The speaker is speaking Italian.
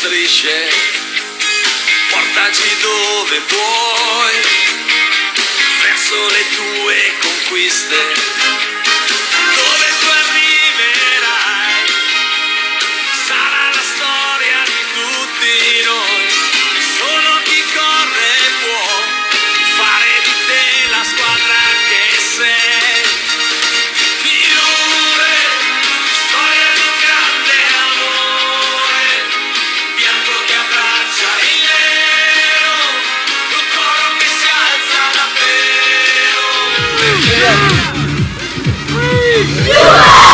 strisce, portaci dove vuoi, verso le tue conquiste, dove tu arriverai, sarà la storia di tutti noi, solo chi corre può fare di te la squadra che sei. Yeah.